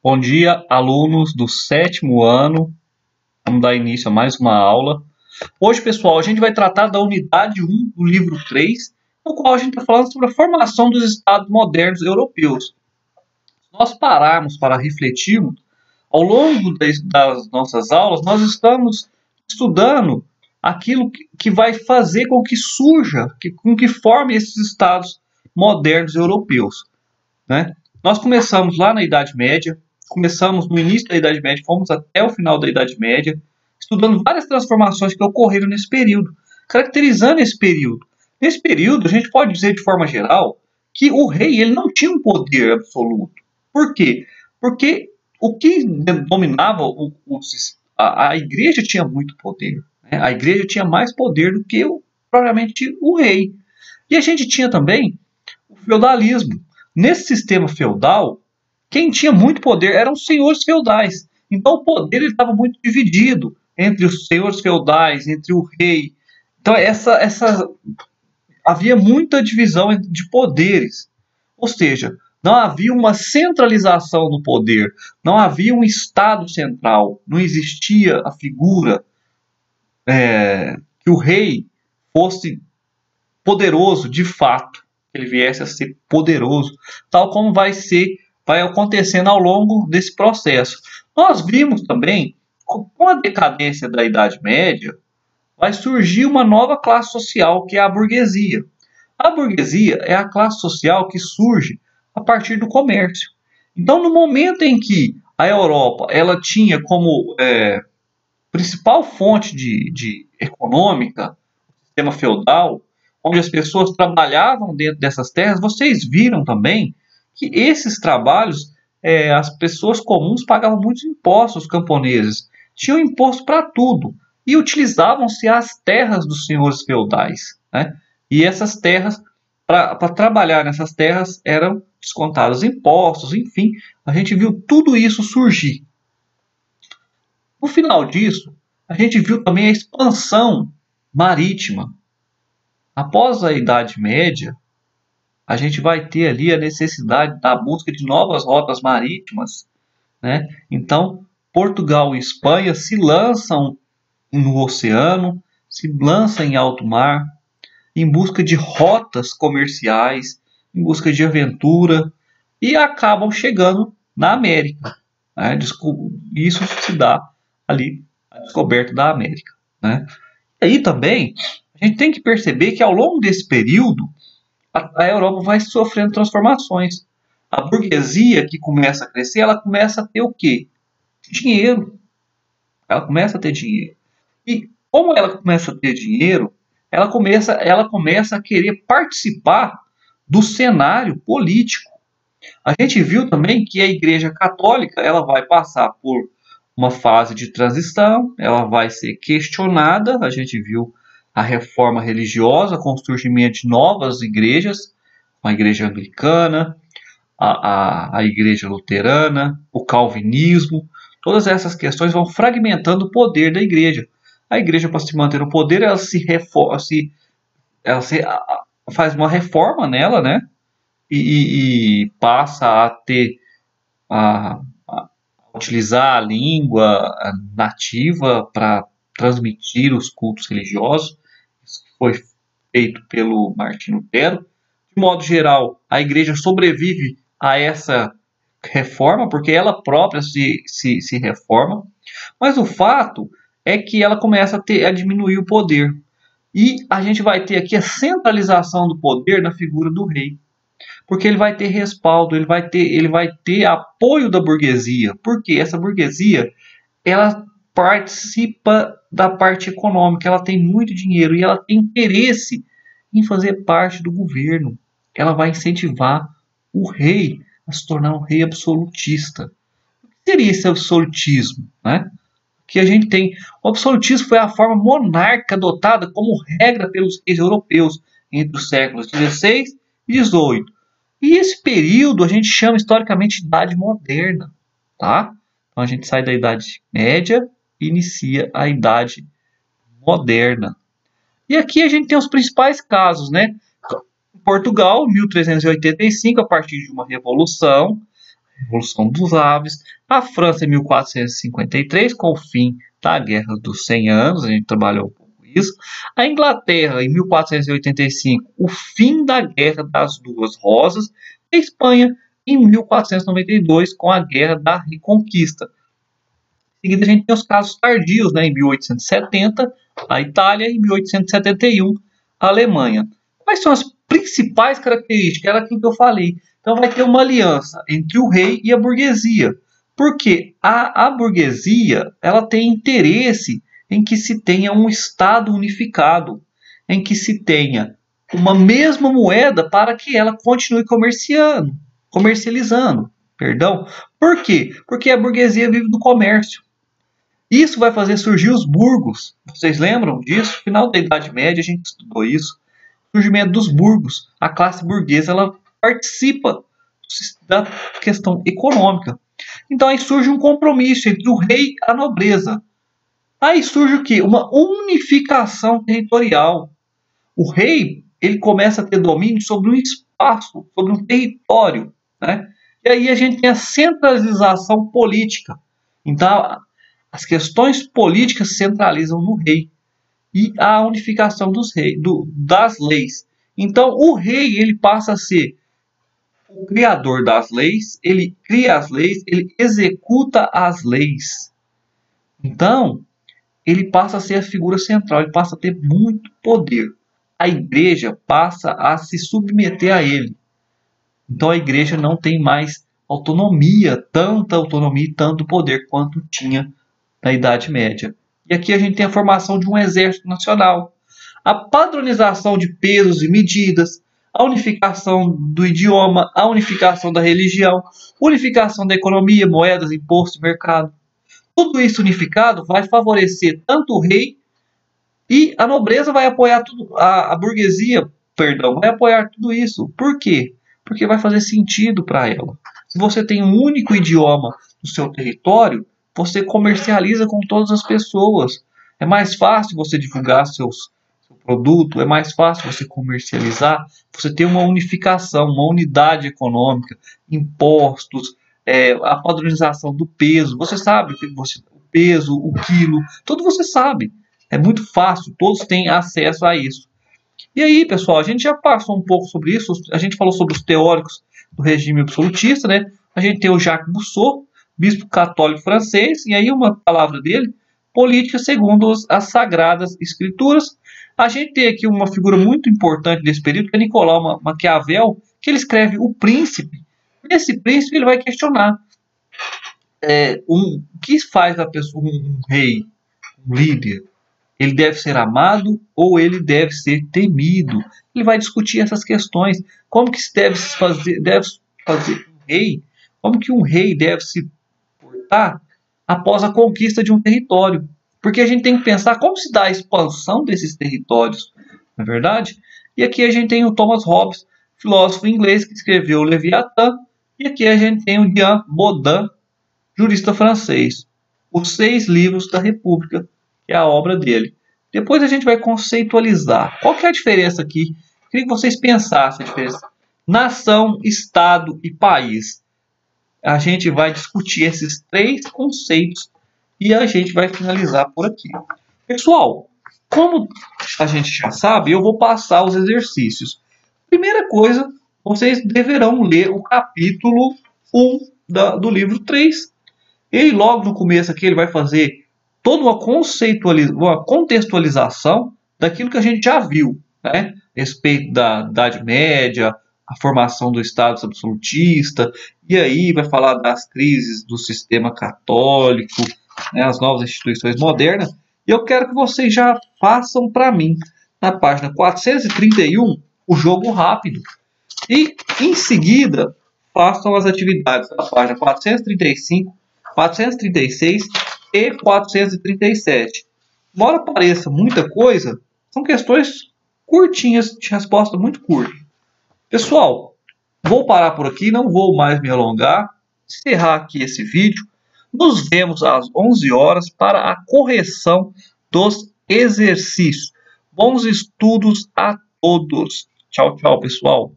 Bom dia, alunos do sétimo ano. Vamos dar início a mais uma aula. Hoje, pessoal, a gente vai tratar da unidade 1 do livro 3, no qual a gente está falando sobre a formação dos Estados modernos europeus. Se nós pararmos para refletirmos, ao longo das nossas aulas, nós estamos estudando aquilo que vai fazer com que surja, com que forme esses Estados modernos europeus, né? Nós começamos lá na Idade Média, começamos no início da Idade Média, fomos até o final da Idade Média, estudando várias transformações que ocorreram nesse período, caracterizando esse período. Nesse período, a gente pode dizer de forma geral que o rei ele não tinha um poder absoluto. Por quê? Porque o que dominava a igreja tinha muito poder. Né? A igreja tinha mais poder do que propriamente o rei. E a gente tinha também o feudalismo. Nesse sistema feudal, quem tinha muito poder eram os senhores feudais. Então o poder estava muito dividido entre os senhores feudais, entre o rei. Então havia muita divisão de poderes. Ou seja, não havia uma centralização do poder, não havia um Estado central, não existia a figura que o rei fosse poderoso de fato, que ele viesse a ser poderoso, tal como vai acontecendo ao longo desse processo. Nós vimos também, com a decadência da Idade Média, vai surgir uma nova classe social, que é a burguesia. A burguesia é a classe social que surge a partir do comércio. Então, no momento em que a Europa ela tinha como principal fonte de econômica o sistema feudal, onde as pessoas trabalhavam dentro dessas terras, vocês viram também que esses trabalhos, as pessoas comuns pagavam muitos impostos, os camponeses. Tinham imposto para tudo. E utilizavam-se as terras dos senhores feudais. Né? E essas terras, para trabalhar nessas terras, eram descontados impostos, enfim, a gente viu tudo isso surgir. No final disso, a gente viu também a expansão marítima. Após a Idade Média, a gente vai ter ali a necessidade da busca de novas rotas marítimas, né? Então, Portugal e Espanha se lançam no oceano, se lançam em alto mar, em busca de rotas comerciais, em busca de aventura, e acabam chegando na América. Né? Isso se dá ali, a descoberta da América. Né? E aí também, a gente tem que perceber que ao longo desse período, a Europa vai sofrendo transformações. A burguesia que começa a crescer, ela começa a ter o quê? Dinheiro. Ela começa a ter dinheiro. E como ela começa a ter dinheiro, ela começa a querer participar do cenário político. A gente viu também que a Igreja Católica ela vai passar por uma fase de transição, ela vai ser questionada. A gente viu a reforma religiosa com o surgimento de novas igrejas, a Igreja Anglicana, a Igreja Luterana, o Calvinismo. Todas essas questões vão fragmentando o poder da Igreja. A Igreja, para se manter no poder, ela faz uma reforma nela, né? E passa a ter a utilizar a língua nativa para transmitir os cultos religiosos. Isso foi feito pelo Martinho Lutero. De modo geral, a igreja sobrevive a essa reforma, porque ela própria se reforma. Mas o fato é que ela começa a diminuir o poder. E a gente vai ter aqui a centralização do poder na figura do rei. Porque ele vai ter respaldo, ele vai ter apoio da burguesia. Porque essa burguesia, ela participa da parte econômica, ela tem muito dinheiro e ela tem interesse em fazer parte do governo. Ela vai incentivar o rei a se tornar um rei absolutista. O que seria esse absolutismo? Né? Que a gente tem. O absolutismo foi a forma monárquica adotada como regra pelos reis europeus entre os séculos XVI e XVIII. E esse período a gente chama historicamente de Idade Moderna. Tá? Então a gente sai da Idade Média e inicia a Idade Moderna. E aqui a gente tem os principais casos, né? Portugal, 1385, a partir de uma revolução. Revolução dos Aves. A França em 1453, com o fim da Guerra dos 100 Anos, a gente trabalhou um pouco isso. A Inglaterra em 1485, o fim da Guerra das Duas Rosas. E a Espanha em 1492, com a Guerra da Reconquista. Em seguida, a gente tem os casos tardios, né, em 1870, a Itália, e em 1871, a Alemanha. Quais são as principais características? Era aquilo que eu falei. Então, vai ter uma aliança entre o rei e a burguesia. Porque a burguesia ela tem interesse em que se tenha um Estado unificado, em que se tenha uma mesma moeda para que ela continue comercializando. Perdão. Por quê? Porque a burguesia vive do comércio. Isso vai fazer surgir os burgos. Vocês lembram disso? No final da Idade Média a gente estudou isso. O surgimento dos burgos. A classe burguesa ela participa da questão econômica. Então aí surge um compromisso entre o rei e a nobreza. Aí surge o quê? Uma unificação territorial. O rei ele começa a ter domínio sobre um espaço, sobre um território, né? E aí a gente tem a centralização política. Então as questões políticas centralizam no rei e a unificação das leis. Então o rei ele passa a ser o criador das leis, ele cria as leis, ele executa as leis. Então ele passa a ser a figura central, ele passa a ter muito poder. A igreja passa a se submeter a ele. Então a igreja não tem mais autonomia, tanta autonomia e tanto poder quanto tinha na Idade Média. E aqui a gente tem a formação de um exército nacional, a padronização de pesos e medidas, a unificação do idioma, a unificação da religião, unificação da economia, moedas, impostos e mercado. Tudo isso unificado vai favorecer tanto o rei e a nobreza vai apoiar tudo, a burguesia, perdão, vai apoiar tudo isso. Por quê? Porque vai fazer sentido para ela. Se você tem um único idioma no seu território, você comercializa com todas as pessoas. É mais fácil você divulgar seu produto, é mais fácil você comercializar, você ter uma unificação, uma unidade econômica, impostos, a padronização do peso. Você sabe o peso, o quilo, tudo você sabe. É muito fácil, todos têm acesso a isso. E aí, pessoal, a gente já passou um pouco sobre isso, a gente falou sobre os teóricos do regime absolutista, né? A gente tem o Jacques Rousseau, bispo católico francês, e aí uma palavra dele, política segundo as Sagradas Escrituras. A gente tem aqui uma figura muito importante desse período, que é Nicolau Maquiavel, que ele escreve O Príncipe. Esse príncipe ele vai questionar o que faz a pessoa, um rei, um líder. Ele deve ser amado ou ele deve ser temido? Ele vai discutir essas questões. Como que se deve fazer um rei? Como que um rei deve se portar após a conquista de um território? Porque a gente tem que pensar como se dá a expansão desses territórios, não é verdade? E aqui a gente tem o Thomas Hobbes, filósofo inglês que escreveu o Leviatã. E aqui a gente tem o Jean Bodin, jurista francês. Os 6 livros da República, que é a obra dele. Depois a gente vai conceitualizar. Qual que é a diferença aqui? Queria que vocês pensassem a diferença. Nação, Estado e país. A gente vai discutir esses 3 conceitos e a gente vai finalizar por aqui. Pessoal, como a gente já sabe, eu vou passar os exercícios. Primeira coisa, vocês deverão ler o capítulo 1 do livro 3. E logo no começo aqui ele vai fazer toda uma contextualização daquilo que a gente já viu, né? A respeito da Idade Média, a formação do Estado absolutista, e aí vai falar das crises do sistema católico, né, as novas instituições modernas. E eu quero que vocês já façam para mim, na página 431, o jogo rápido. E em seguida, façam as atividades da página 435, 436 e 437. Embora pareça muita coisa, são questões curtinhas, de resposta muito curta. Pessoal, vou parar por aqui, não vou mais me alongar, encerrar aqui esse vídeo. Nos vemos às 11 horas para a correção dos exercícios. Bons estudos a todos. Tchau, tchau, pessoal.